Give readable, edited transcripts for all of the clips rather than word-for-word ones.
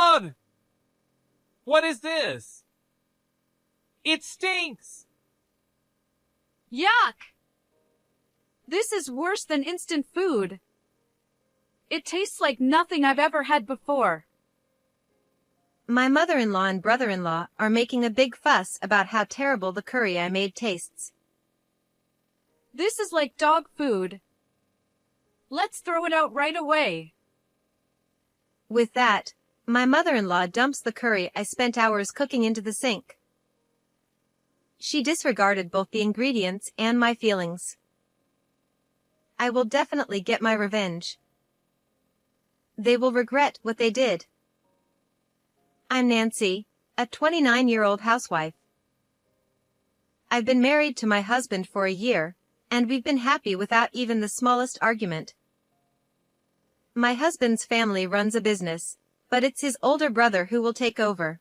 Ugh! What is this? It stinks! Yuck! This is worse than instant food. It tastes like nothing I've ever had before. My mother-in-law and brother-in-law are making a big fuss about how terrible the curry I made tastes. This is like dog food. Let's throw it out right away. With that, my mother-in-law dumps the curry I spent hours cooking into the sink. She disregarded both the ingredients and my feelings. I will definitely get my revenge. They will regret what they did. I'm Nancy, a 29-year-old housewife. I've been married to my husband for a year, and we've been happy without even the smallest argument. My husband's family runs a business, but it's his older brother who will take over.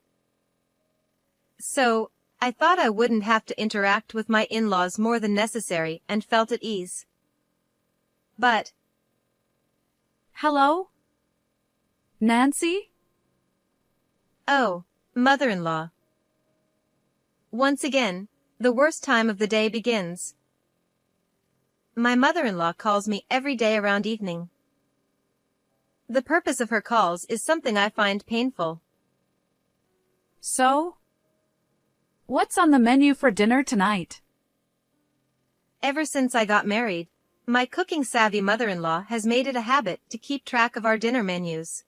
So, I thought I wouldn't have to interact with my in-laws more than necessary and felt at ease. But... Hello? Nancy? Oh, mother-in-law. Once again, the worst time of the day begins. My mother-in-law calls me every day around evening. The purpose of her calls is something I find painful. So? What's on the menu for dinner tonight? Ever since I got married, my cooking-savvy mother-in-law has made it a habit to keep track of our dinner menus.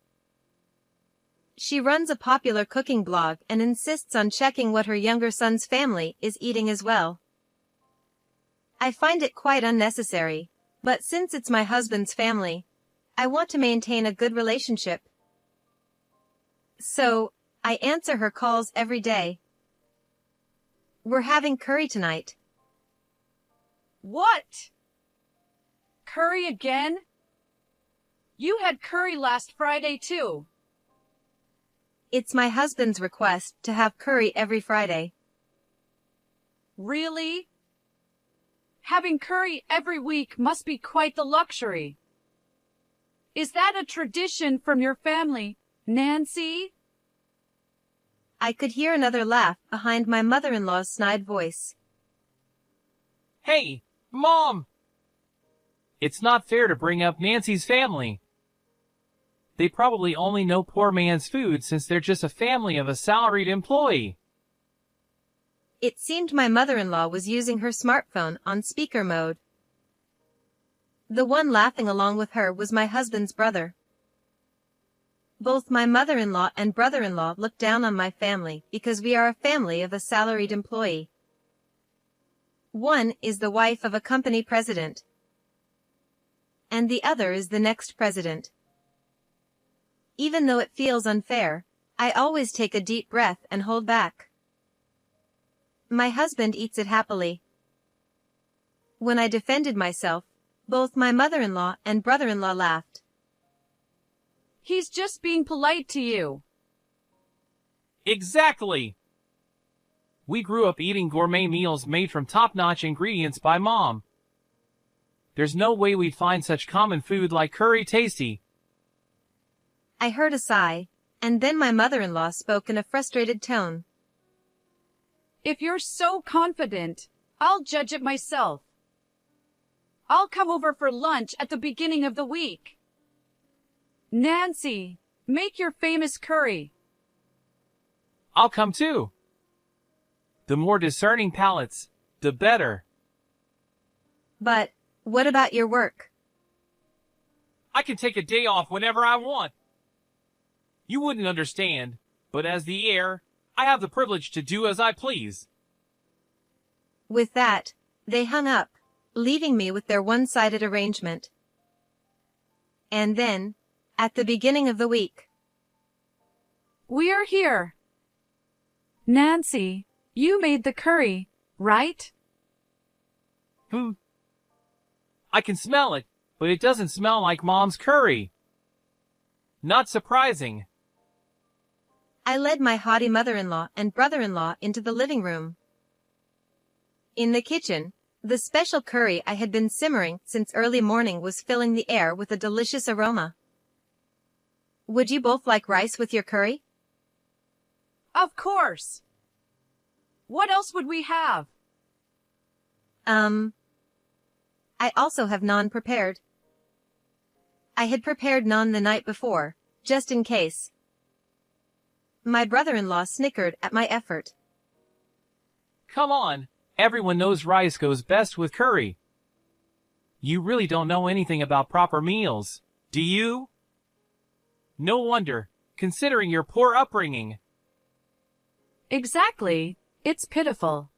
She runs a popular cooking blog and insists on checking what her younger son's family is eating as well. I find it quite unnecessary, but since it's my husband's family, I want to maintain a good relationship. So, I answer her calls every day. We're having curry tonight. What? Curry again? You had curry last Friday too. It's my husband's request to have curry every Friday. Really? Having curry every week must be quite the luxury. Is that a tradition from your family, Nancy? I could hear another laugh behind my mother-in-law's snide voice. Hey, Mom! It's not fair to bring up Nancy's family. They probably only know poor man's food since they're just a family of a salaried employee. It seemed my mother-in-law was using her smartphone on speaker mode. The one laughing along with her was my husband's brother. Both my mother-in-law and brother-in-law look down on my family because we are a family of a salaried employee. One is the wife of a company president, and the other is the next president. Even though it feels unfair, I always take a deep breath and hold back. My husband eats it happily. When I defended myself, both my mother-in-law and brother-in-law laughed. He's just being polite to you. Exactly! We grew up eating gourmet meals made from top-notch ingredients by Mom. There's no way we'd find such common food like curry tasty. I heard a sigh, and then my mother-in-law spoke in a frustrated tone. If you're so confident, I'll judge it myself. I'll come over for lunch at the beginning of the week. Nancy, make your famous curry. I'll come too. The more discerning palates, the better. But, what about your work? I can take a day off whenever I want. You wouldn't understand, but as the heir, I have the privilege to do as I please. With that, they hung up, leaving me with their one-sided arrangement. And then, at the beginning of the week. We're here. Nancy, you made the curry, right? I can smell it, but it doesn't smell like Mom's curry. Not surprising. I led my haughty mother-in-law and brother-in-law into the living room. In the kitchen, the special curry I had been simmering since early morning was filling the air with a delicious aroma. Would you both like rice with your curry? Of course. What else would we have? I also have naan prepared. I had prepared naan the night before, just in case. My brother-in-law snickered at my effort. Come on, everyone knows rice goes best with curry. You really don't know anything about proper meals, do you? No wonder, considering your poor upbringing. Exactly. It's pitiful.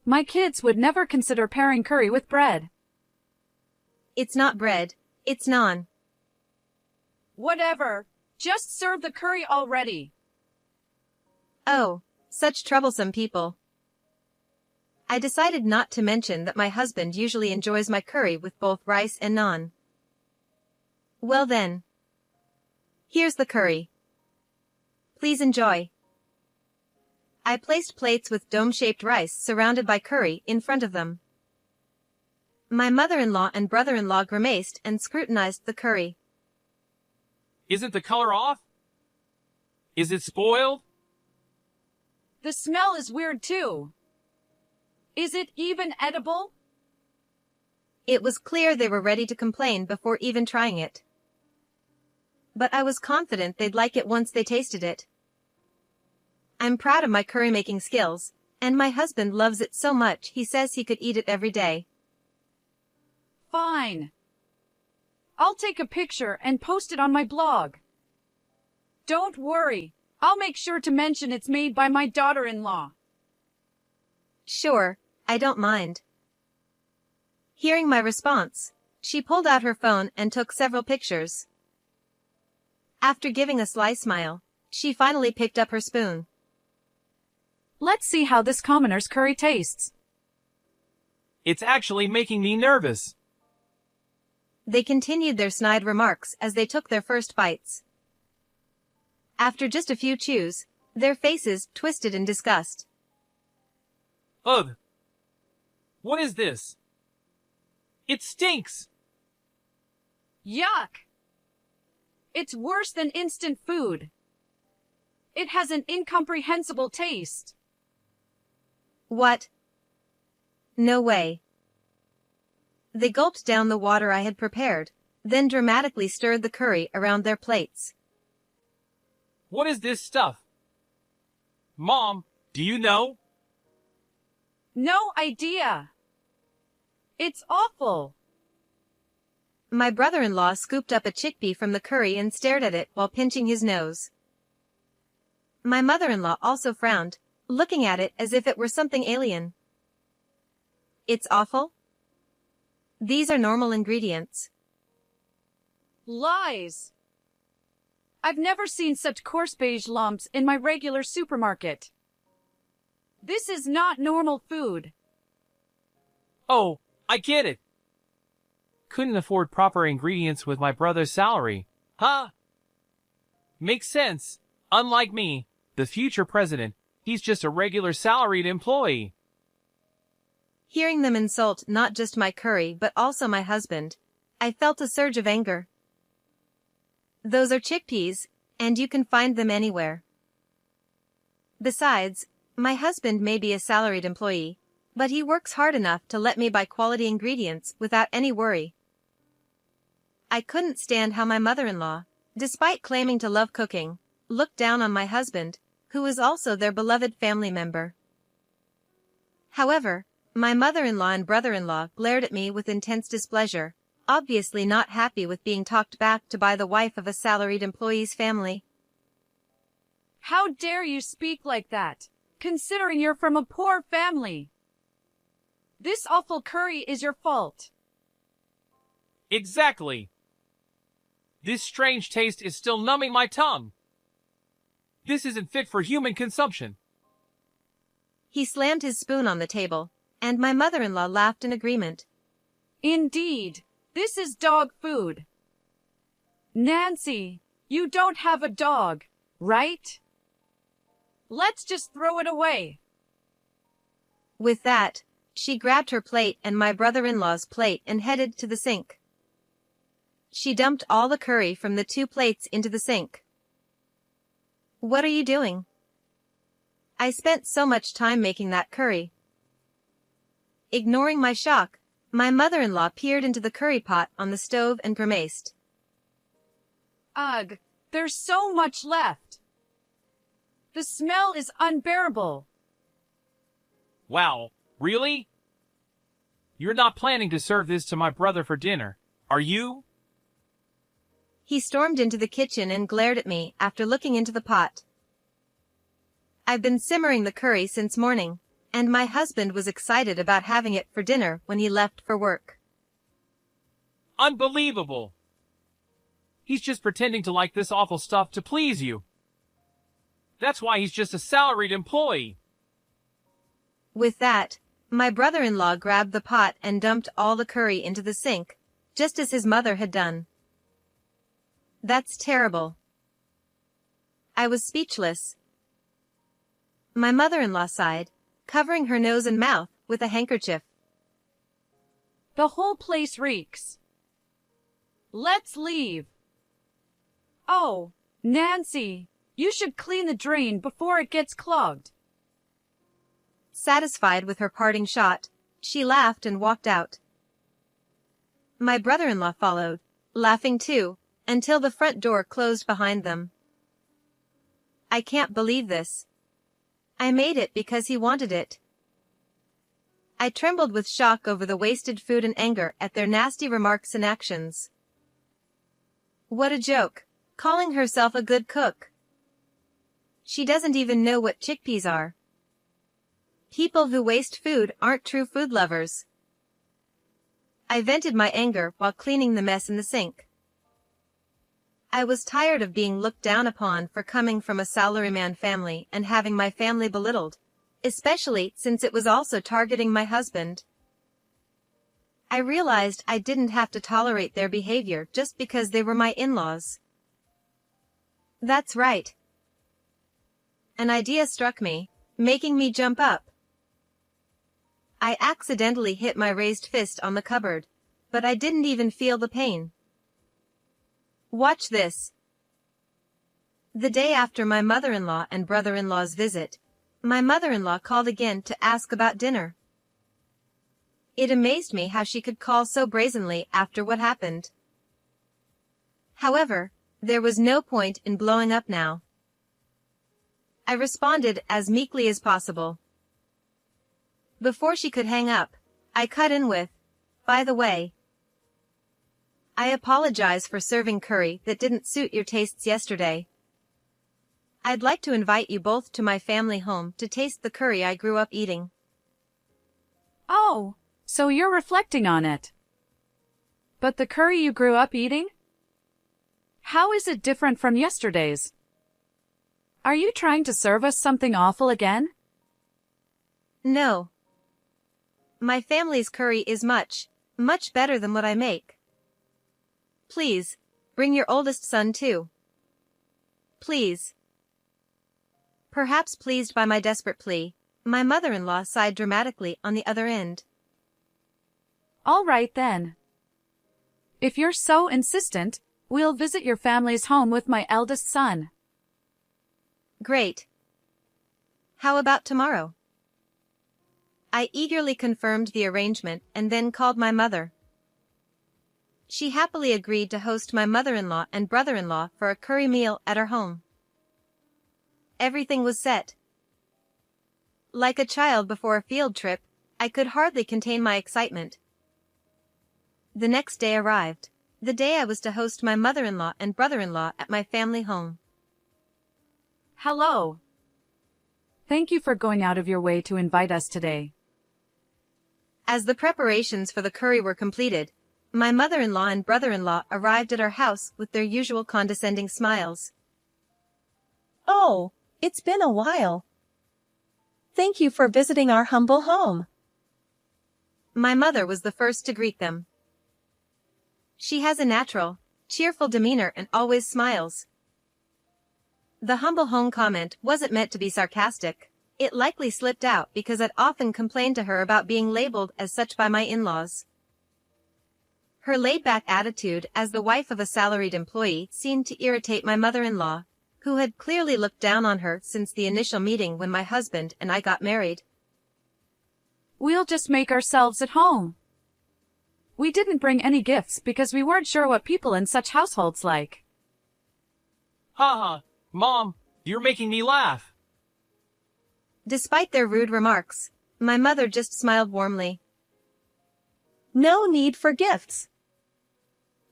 My kids would never consider pairing curry with bread. It's not bread, it's naan. Whatever. Just serve the curry already. Oh, such troublesome people. I decided not to mention that my husband usually enjoys my curry with both rice and naan. Well then. Here's the curry. Please enjoy. I placed plates with dome-shaped rice surrounded by curry in front of them. My mother-in-law and brother-in-law grimaced and scrutinized the curry. Isn't the color off? Is it spoiled? The smell is weird too. Is it even edible? It was clear they were ready to complain before even trying it. But I was confident they'd like it once they tasted it. I'm proud of my curry-making skills, and my husband loves it so much he says he could eat it every day. Fine. I'll take a picture and post it on my blog. Don't worry, I'll make sure to mention it's made by my daughter-in-law. Sure, I don't mind. Hearing my response, she pulled out her phone and took several pictures. After giving a sly smile, she finally picked up her spoon. Let's see how this commoner's curry tastes. It's actually making me nervous. They continued their snide remarks as they took their first bites. After just a few chews, their faces twisted in disgust. Ugh! What is this? It stinks! Yuck! It's worse than instant food. It has an incomprehensible taste. What? No way. They gulped down the water I had prepared, then dramatically stirred the curry around their plates. What is this stuff? Mom, do you know? No idea. It's awful. My brother-in-law scooped up a chickpea from the curry and stared at it while pinching his nose. My mother-in-law also frowned, looking at it as if it were something alien. It's awful? These are normal ingredients. Lies. I've never seen such coarse beige lumps in my regular supermarket. This is not normal food. Oh, I get it. Couldn't afford proper ingredients with my brother's salary, huh? Makes sense. Unlike me, the future president, he's just a regular salaried employee. Hearing them insult not just my curry but also my husband, I felt a surge of anger. Those are chickpeas, and you can find them anywhere. Besides, my husband may be a salaried employee, but he works hard enough to let me buy quality ingredients without any worry. I couldn't stand how my mother-in-law, despite claiming to love cooking, looked down on my husband, who is also their beloved family member. However, my mother-in-law and brother-in-law glared at me with intense displeasure, obviously not happy with being talked back to by the wife of a salaried employee's family. How dare you speak like that, considering you're from a poor family? This awful curry is your fault. Exactly. This strange taste is still numbing my tongue. This isn't fit for human consumption. He slammed his spoon on the table, and my mother-in-law laughed in agreement. Indeed, this is dog food. Nancy, you don't have a dog, right? Let's just throw it away. With that, she grabbed her plate and my brother-in-law's plate and headed to the sink. She dumped all the curry from the 2 plates into the sink. "What are you doing? I spent so much time making that curry." Ignoring my shock, my mother-in-law peered into the curry pot on the stove and grimaced. Ugh, there's so much left. The smell is unbearable. Wow, really? You're not planning to serve this to my brother for dinner, are you? He stormed into the kitchen and glared at me after looking into the pot. "I've been simmering the curry since morning, and my husband was excited about having it for dinner when he left for work." Unbelievable! He's just pretending to like this awful stuff to please you. That's why he's just a salaried employee. With that, my brother-in-law grabbed the pot and dumped all the curry into the sink, just as his mother had done. "That's terrible." I was speechless. My mother-in-law sighed, covering her nose and mouth with a handkerchief. The whole place reeks. Let's leave. Oh, Nancy, you should clean the drain before it gets clogged. Satisfied with her parting shot, she laughed and walked out. My brother-in-law followed, laughing too, until the front door closed behind them. I can't believe this. I made it because he wanted it. I trembled with shock over the wasted food and anger at their nasty remarks and actions. What a joke, calling herself a good cook. She doesn't even know what chickpeas are. People who waste food aren't true food lovers. I vented my anger while cleaning the mess in the sink. I was tired of being looked down upon for coming from a salaryman family and having my family belittled, especially since it was also targeting my husband. I realized I didn't have to tolerate their behavior just because they were my in-laws. That's right. An idea struck me, making me jump up. I accidentally hit my raised fist on the cupboard, but I didn't even feel the pain. Watch this. The day after my mother-in-law and brother-in-law's visit, my mother-in-law called again to ask about dinner. It amazed me how she could call so brazenly after what happened. However, there was no point in blowing up now. I responded as meekly as possible. Before she could hang up, I cut in with, "By the way, I apologize for serving curry that didn't suit your tastes yesterday. I'd like to invite you both to my family home to taste the curry I grew up eating." Oh, so you're reflecting on it. But the curry you grew up eating? How is it different from yesterday's? Are you trying to serve us something awful again? No. My family's curry is much, much better than what I make. Please, bring your oldest son too. Please. Perhaps pleased by my desperate plea, my mother-in-law sighed dramatically on the other end. All right then. If you're so insistent, we'll visit your family's home with my eldest son. Great. How about tomorrow? I eagerly confirmed the arrangement and then called my mother. She happily agreed to host my mother-in-law and brother-in-law for a curry meal at our home. Everything was set. Like a child before a field trip, I could hardly contain my excitement. The next day arrived, the day I was to host my mother-in-law and brother-in-law at my family home. Hello. Thank you for going out of your way to invite us today. As the preparations for the curry were completed, my mother-in-law and brother-in-law arrived at our house with their usual condescending smiles. "Oh, it's been a while. Thank you for visiting our humble home." My mother was the first to greet them. She has a natural, cheerful demeanor and always smiles. The humble home comment wasn't meant to be sarcastic. It likely slipped out because I'd often complained to her about being labeled as such by my in-laws. Her laid-back attitude as the wife of a salaried employee seemed to irritate my mother-in-law, who had clearly looked down on her since the initial meeting when my husband and I got married. We'll just make ourselves at home. We didn't bring any gifts because we weren't sure what people in such households like. Haha, Mom, you're making me laugh. Despite their rude remarks, my mother just smiled warmly. No need for gifts.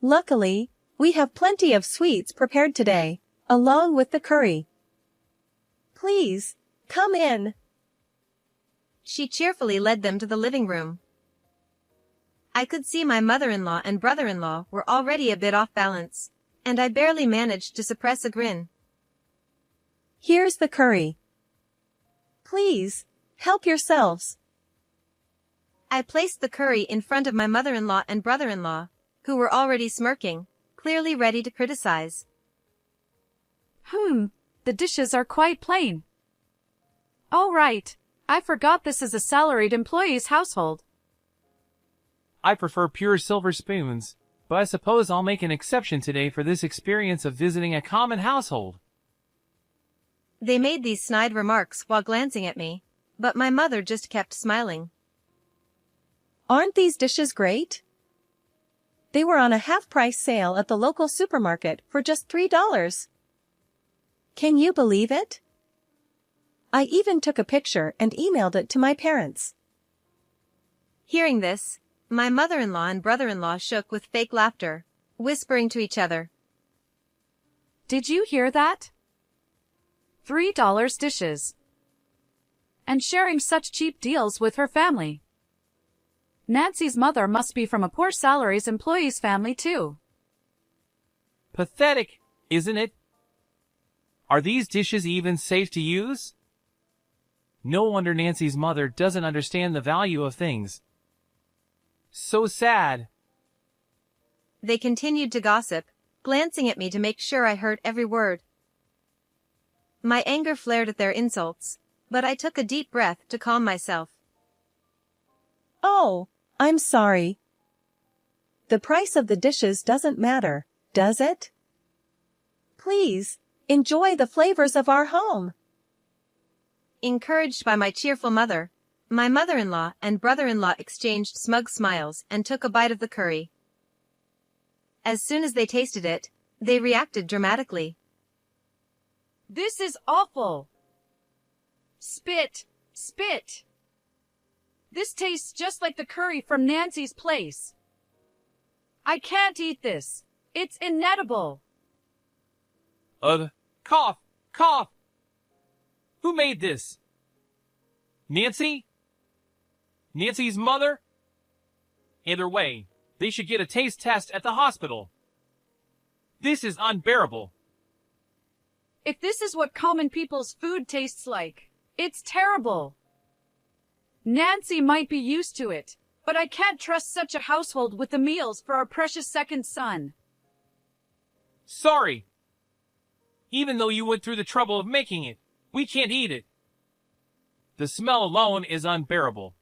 Luckily, we have plenty of sweets prepared today, along with the curry. Please, come in. She cheerfully led them to the living room. I could see my mother-in-law and brother-in-law were already a bit off balance, and I barely managed to suppress a grin. Here's the curry. Please, help yourselves. I placed the curry in front of my mother-in-law and brother-in-law, who were already smirking, clearly ready to criticize. The dishes are quite plain. Oh right, I forgot this is a salaried employee's household. I prefer pure silver spoons, but I suppose I'll make an exception today for this experience of visiting a common household. They made these snide remarks while glancing at me, but my mother just kept smiling. Aren't these dishes great? They were on a half-price sale at the local supermarket for just $3. Can you believe it? I even took a picture and emailed it to my parents. Hearing this, my mother-in-law and brother-in-law shook with fake laughter, whispering to each other. Did you hear that? $3 dishes. And sharing such cheap deals with her family. Nancy's mother must be from a poor salaries employee's family too. Pathetic, isn't it? Are these dishes even safe to use? No wonder Nancy's mother doesn't understand the value of things. So sad. They continued to gossip, glancing at me to make sure I heard every word. My anger flared at their insults, but I took a deep breath to calm myself. Oh, I'm sorry. The price of the dishes doesn't matter, does it? Please, enjoy the flavors of our home. Encouraged by my cheerful mother, my mother-in-law and brother-in-law exchanged smug smiles and took a bite of the curry. As soon as they tasted it, they reacted dramatically. This is awful. Spit, spit. This tastes just like the curry from Nancy's place. I can't eat this. It's inedible. Cough, cough. Who made this? Nancy? Nancy's mother? Either way, they should get a taste test at the hospital. This is unbearable. If this is what common people's food tastes like, it's terrible. Nancy might be used to it, but I can't trust such a household with the meals for our precious second son. Sorry. Even though you went through the trouble of making it, we can't eat it. The smell alone is unbearable.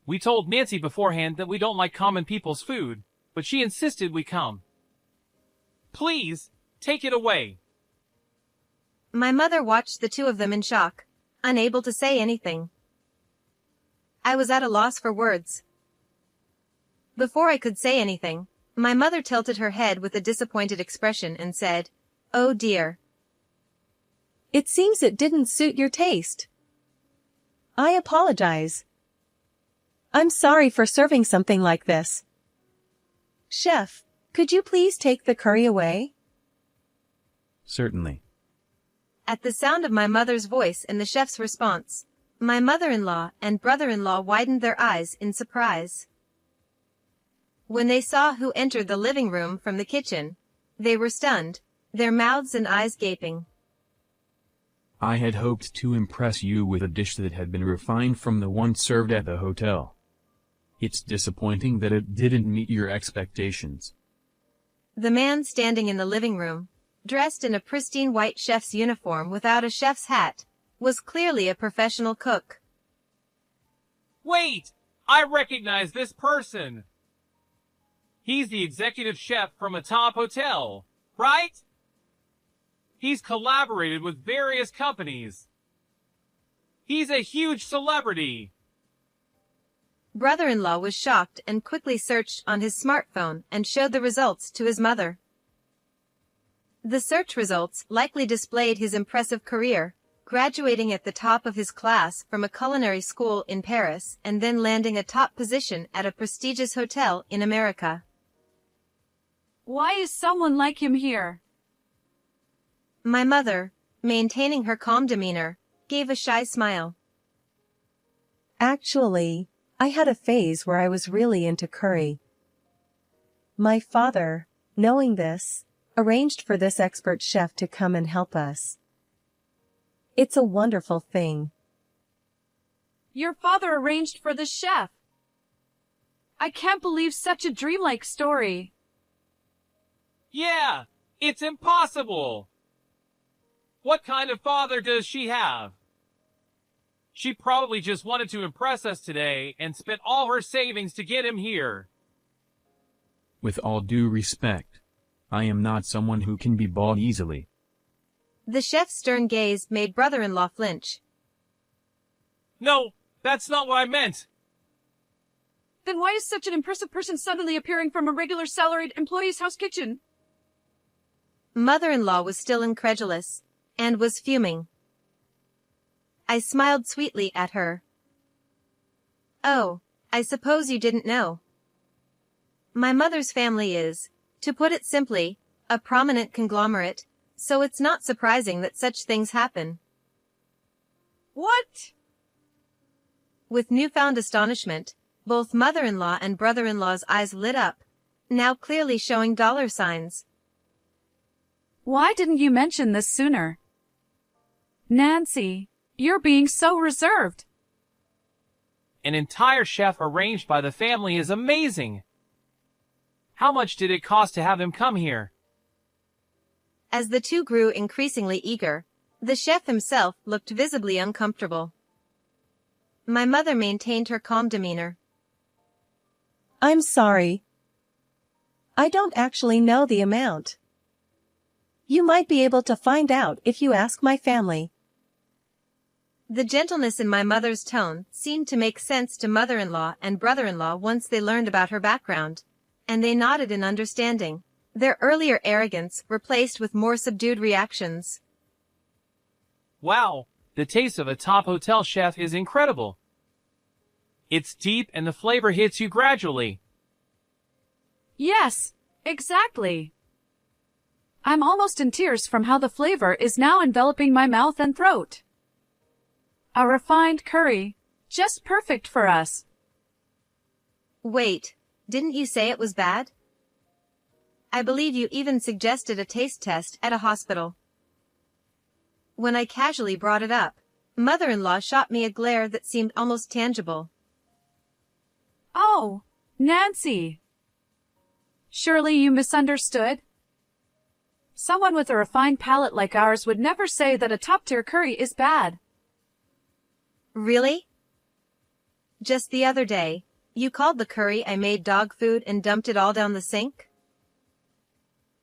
We told Nancy beforehand that we don't like common people's food, but she insisted we come. Please, take it away. My mother watched the two of them in shock, unable to say anything. I was at a loss for words. Before I could say anything, my mother tilted her head with a disappointed expression and said, "Oh dear." It seems it didn't suit your taste. I apologize. I'm sorry for serving something like this. Chef, could you please take the curry away? Certainly. At the sound of my mother's voice and the chef's response, my mother-in-law and brother-in-law widened their eyes in surprise. When they saw who entered the living room from the kitchen, they were stunned, their mouths and eyes gaping. I had hoped to impress you with a dish that had been refined from the one served at the hotel. It's disappointing that it didn't meet your expectations. The man standing in the living room, dressed in a pristine white chef's uniform without a chef's hat, was clearly a professional cook. Wait! I recognize this person! He's the executive chef from a top hotel, right? He's collaborated with various companies. He's a huge celebrity. Brother-in-law was shocked and quickly searched on his smartphone and showed the results to his mother. The search results likely displayed his impressive career, graduating at the top of his class from a culinary school in Paris and then landing a top position at a prestigious hotel in America. Why is someone like him here? My mother, maintaining her calm demeanor, gave a shy smile. Actually, I had a phase where I was really into curry. My father, knowing this, arranged for this expert chef to come and help us. It's a wonderful thing. Your father arranged for the chef. I can't believe such a dreamlike story. Yeah, it's impossible. What kind of father does she have? She probably just wanted to impress us today and spent all her savings to get him here. With all due respect, I am not someone who can be bought easily. The chef's stern gaze made brother-in-law flinch. No, that's not what I meant. Then why is such an impressive person suddenly appearing from a regular salaried employee's house kitchen? Mother-in-law was still incredulous, and was fuming. I smiled sweetly at her. Oh, I suppose you didn't know. My mother's family is, to put it simply, a prominent conglomerate, so it's not surprising that such things happen. What? With newfound astonishment, both mother-in-law and brother-in-law's eyes lit up, now clearly showing dollar signs. Why didn't you mention this sooner? Nancy, you're being so reserved. An entire chef arranged by the family is amazing. How much did it cost to have him come here? As the two grew increasingly eager, the chef himself looked visibly uncomfortable. My mother maintained her calm demeanor. I'm sorry. I don't actually know the amount. You might be able to find out if you ask my family. The gentleness in my mother's tone seemed to make sense to mother-in-law and brother-in-law once they learned about her background, and they nodded in understanding, their earlier arrogance replaced with more subdued reactions. Wow, the taste of a top hotel chef is incredible. It's deep and the flavor hits you gradually. Yes, exactly. I'm almost in tears from how the flavor is now enveloping my mouth and throat. A refined curry, just perfect for us. Wait, didn't you say it was bad? I believe you even suggested a taste test at a hospital. When I casually brought it up, mother-in-law shot me a glare that seemed almost tangible. Oh, Nancy. Surely you misunderstood? Someone with a refined palate like ours would never say that a top-tier curry is bad. Really? Just the other day, you called the curry I made dog food and dumped it all down the sink?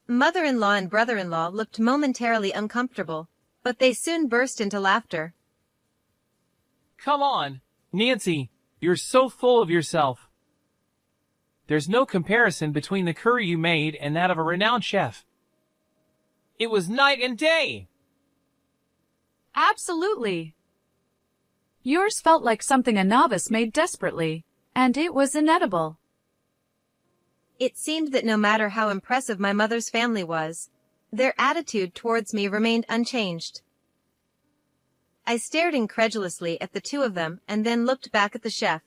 Mother-in-law and brother-in-law looked momentarily uncomfortable, but they soon burst into laughter. Come on, Nancy, you're so full of yourself. There's no comparison between the curry you made and that of a renowned chef. It was night and day. Absolutely. Yours felt like something a novice made desperately, and it was inedible. It seemed that no matter how impressive my mother's family was, their attitude towards me remained unchanged. I stared incredulously at the two of them and then looked back at the chef.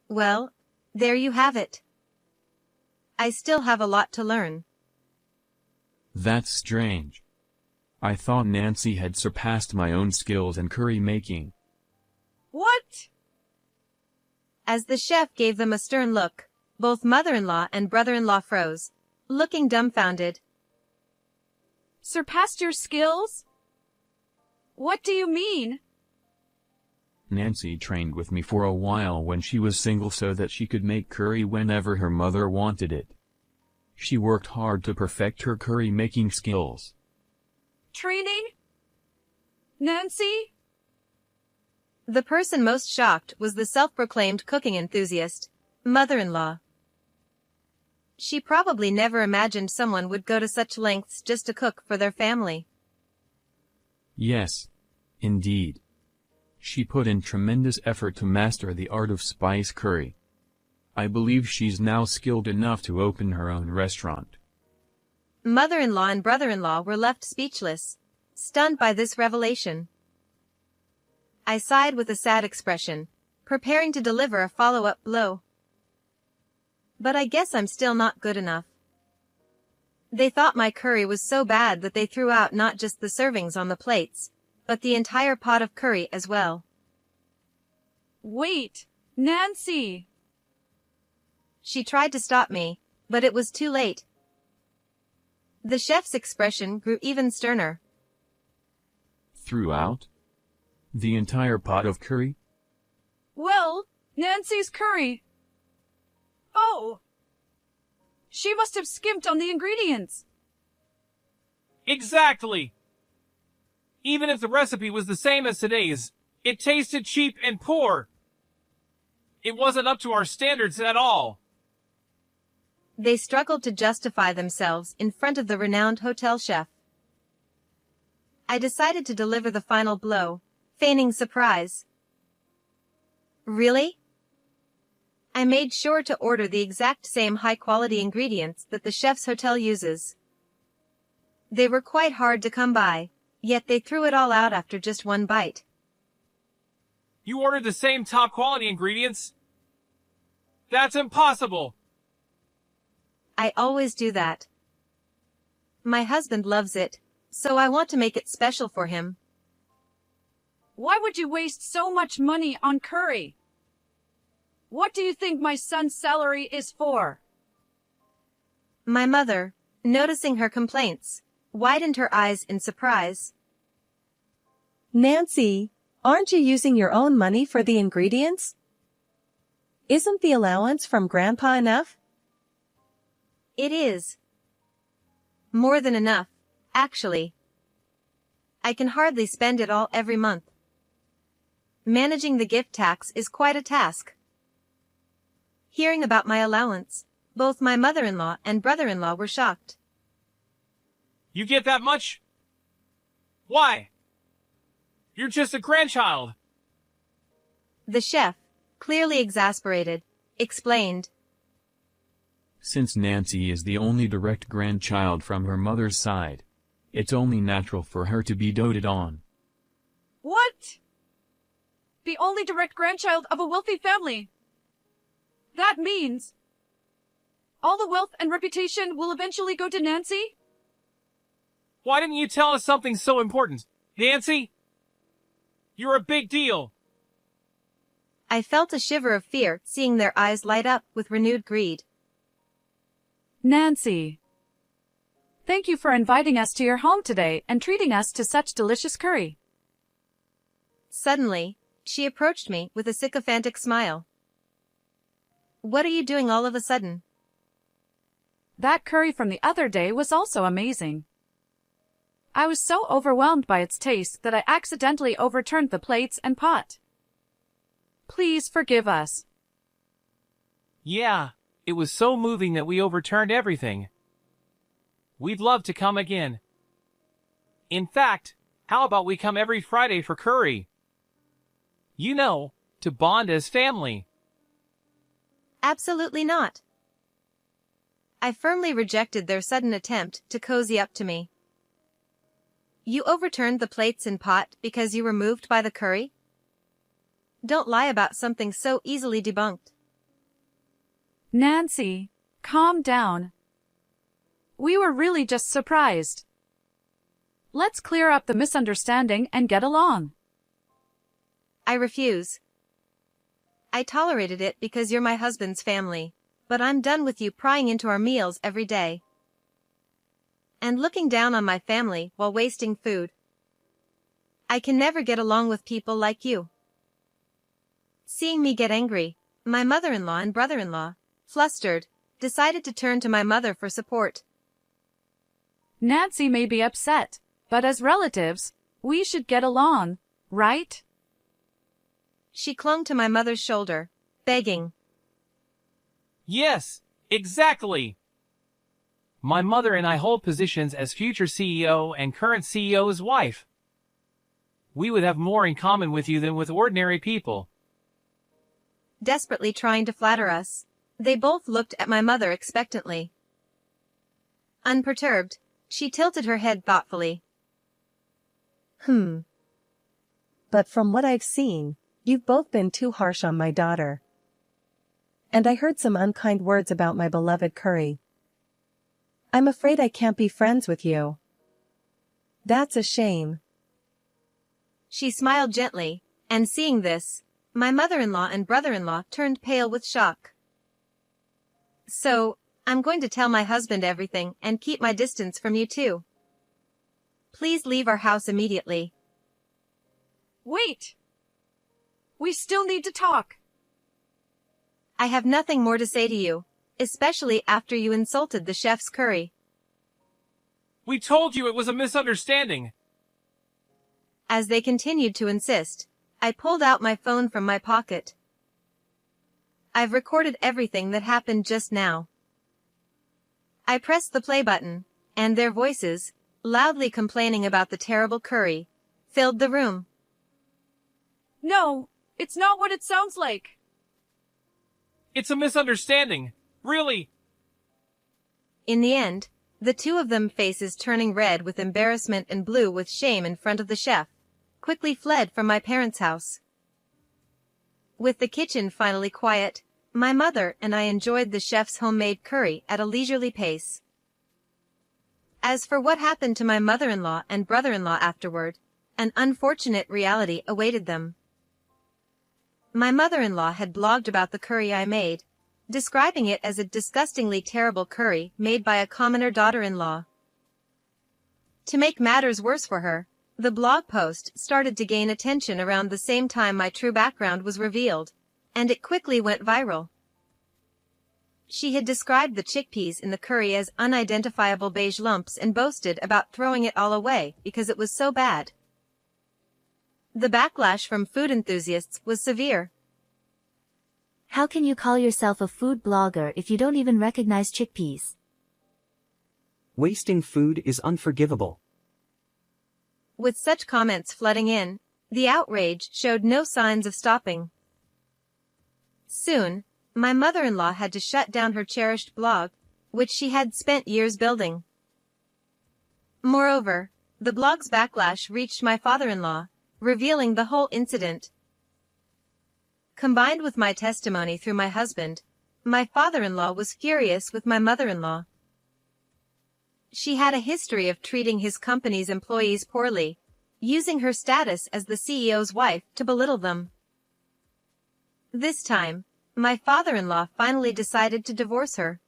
Well, there you have it. I still have a lot to learn. That's strange. I thought Nancy had surpassed my own skills in curry making. What? As the chef gave them a stern look, both mother-in-law and brother-in-law froze, looking dumbfounded. Surpassed your skills? What do you mean? Nancy trained with me for a while when she was single so that she could make curry whenever her mother wanted it. She worked hard to perfect her curry-making skills. Training? Nancy? The person most shocked was the self-proclaimed cooking enthusiast, mother-in-law. She probably never imagined someone would go to such lengths just to cook for their family. Yes. Indeed. She put in tremendous effort to master the art of spice curry. I believe she's now skilled enough to open her own restaurant. Mother-in-law and brother-in-law were left speechless, stunned by this revelation. I sighed with a sad expression, preparing to deliver a follow-up blow. But I guess I'm still not good enough. They thought my curry was so bad that they threw out not just the servings on the plates, but the entire pot of curry as well. Wait, Nancy! She tried to stop me, but it was too late. The chef's expression grew even sterner. Threw out? The entire pot of curry? Well, Nancy's curry. Oh! She must have skimped on the ingredients. Exactly! Even if the recipe was the same as today's, it tasted cheap and poor. It wasn't up to our standards at all. They struggled to justify themselves in front of the renowned hotel chef. I decided to deliver the final blow, feigning surprise. Really? I made sure to order the exact same high-quality ingredients that the chef's hotel uses. They were quite hard to come by, yet they threw it all out after just one bite. You ordered the same top-quality ingredients? That's impossible! I always do that. My husband loves it, so I want to make it special for him. Why would you waste so much money on curry? What do you think my son's salary is for? My mother, noticing her complaints, widened her eyes in surprise. Nancy, aren't you using your own money for the ingredients? Isn't the allowance from Grandpa enough? It is. More than enough, actually. I can hardly spend it all every month. Managing the gift tax is quite a task. Hearing about my allowance, both my mother-in-law and brother-in-law were shocked. You get that much? Why? You're just a grandchild. The chef, clearly exasperated, explained. Since Nancy is the only direct grandchild from her mother's side, it's only natural for her to be doted on. What? The only direct grandchild of a wealthy family. That means all the wealth and reputation will eventually go to Nancy? Why didn't you tell us something so important? Nancy? You're a big deal. I felt a shiver of fear seeing their eyes light up with renewed greed. Nancy, thank you for inviting us to your home today and treating us to such delicious curry. Suddenly, she approached me with a sycophantic smile. What are you doing all of a sudden? That curry from the other day was also amazing. I was so overwhelmed by its taste that I accidentally overturned the plates and pot. Please forgive us. Yeah, it was so moving that we overturned everything. We'd love to come again. In fact, how about we come every Friday for curry? You know, to bond as family. Absolutely not. I firmly rejected their sudden attempt to cozy up to me. You overturned the plates and pot because you were moved by the curry? Don't lie about something so easily debunked. Nancy, calm down. We were really just surprised. Let's clear up the misunderstanding and get along. I refuse. I tolerated it because you're my husband's family, but I'm done with you prying into our meals every day. And looking down on my family while wasting food. I can never get along with people like you. Seeing me get angry, my mother-in-law and brother-in-law, flustered, decided to turn to my mother for support. Nancy may be upset, but as relatives, we should get along, right? She clung to my mother's shoulder, begging. Yes, exactly. My mother and I hold positions as future CEO and current CEO's wife. We would have more in common with you than with ordinary people. Desperately trying to flatter us, they both looked at my mother expectantly. Unperturbed, she tilted her head thoughtfully. But from what I've seen, you've both been too harsh on my daughter. And I heard some unkind words about my beloved Curry. I'm afraid I can't be friends with you. That's a shame. She smiled gently, and seeing this, my mother-in-law and brother-in-law turned pale with shock. So, I'm going to tell my husband everything and keep my distance from you too. Please leave our house immediately. Wait! We still need to talk. I have nothing more to say to you, especially after you insulted the chef's curry. We told you it was a misunderstanding. As they continued to insist, I pulled out my phone from my pocket. I've recorded everything that happened just now. I pressed the play button, and their voices, loudly complaining about the terrible curry, filled the room. No, it's not what it sounds like. It's a misunderstanding. Really. In the end, the two of them, faces turning red with embarrassment and blue with shame in front of the chef, quickly fled from my parents' house. With the kitchen finally quiet, my mother and I enjoyed the chef's homemade curry at a leisurely pace. As for what happened to my mother-in-law and brother-in-law afterward, an unfortunate reality awaited them. My mother-in-law had blogged about the curry I made, describing it as a disgustingly terrible curry made by a commoner daughter-in-law. To make matters worse for her, the blog post started to gain attention around the same time my true background was revealed, and it quickly went viral. She had described the chickpeas in the curry as unidentifiable beige lumps and boasted about throwing it all away because it was so bad. The backlash from food enthusiasts was severe. How can you call yourself a food blogger if you don't even recognize chickpeas? Wasting food is unforgivable. With such comments flooding in, the outrage showed no signs of stopping. Soon, my mother-in-law had to shut down her cherished blog, which she had spent years building. Moreover, the blog's backlash reached my father-in-law, revealing the whole incident. Combined with my testimony through my husband, my father-in-law was furious with my mother-in-law. She had a history of treating his company's employees poorly, using her status as the CEO's wife to belittle them. This time, my father-in-law finally decided to divorce her.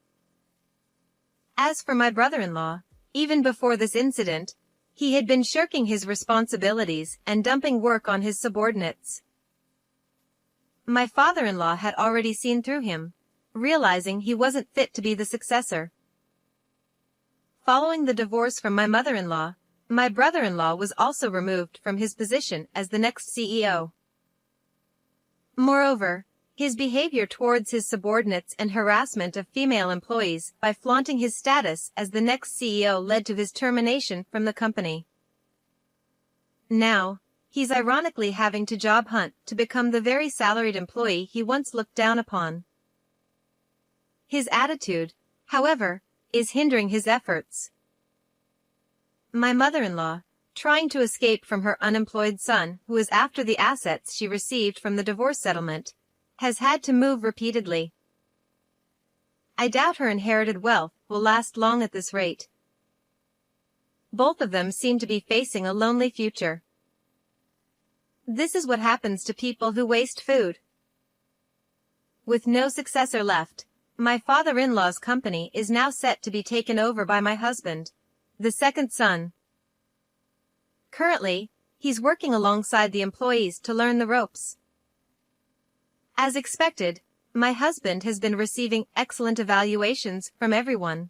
As for my brother-in-law, even before this incident, he had been shirking his responsibilities and dumping work on his subordinates. My father-in-law had already seen through him, realizing he wasn't fit to be the successor. Following the divorce from my mother-in-law, my brother-in-law was also removed from his position as the next CEO. Moreover, his behavior towards his subordinates and harassment of female employees by flaunting his status as the next CEO led to his termination from the company. Now, he's ironically having to job hunt to become the very salaried employee he once looked down upon. His attitude, however, is hindering his efforts. My mother-in-law, trying to escape from her unemployed son who is after the assets she received from the divorce settlement, has had to move repeatedly. I doubt her inherited wealth will last long at this rate. Both of them seem to be facing a lonely future. This is what happens to people who waste food. With no successor left, my father-in-law's company is now set to be taken over by my husband, the second son. Currently, he's working alongside the employees to learn the ropes. As expected, my husband has been receiving excellent evaluations from everyone.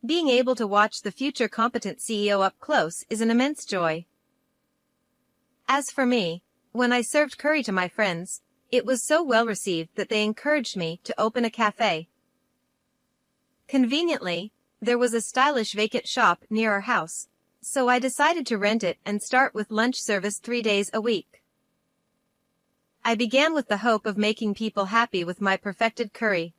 Being able to watch the future competent CEO up close is an immense joy. As for me, when I served curry to my friends, it was so well received that they encouraged me to open a cafe. Conveniently, there was a stylish vacant shop near our house, so I decided to rent it and start with lunch service 3 days a week. I began with the hope of making people happy with my perfected curry.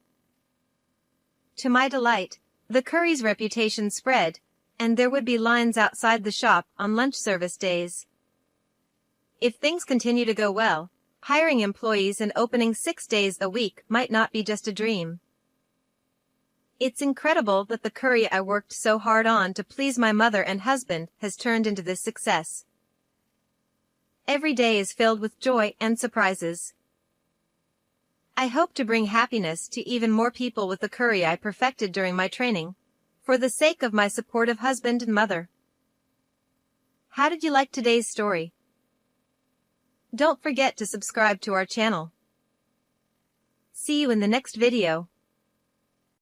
To my delight, the curry's reputation spread, and there would be lines outside the shop on lunch service days. If things continue to go well, hiring employees and opening 6 days a week might not be just a dream. It's incredible that the curry I worked so hard on to please my mother and husband has turned into this success. Every day is filled with joy and surprises. I hope to bring happiness to even more people with the curry I perfected during my training, for the sake of my supportive husband and mother. How did you like today's story? Don't forget to subscribe to our channel. See you in the next video.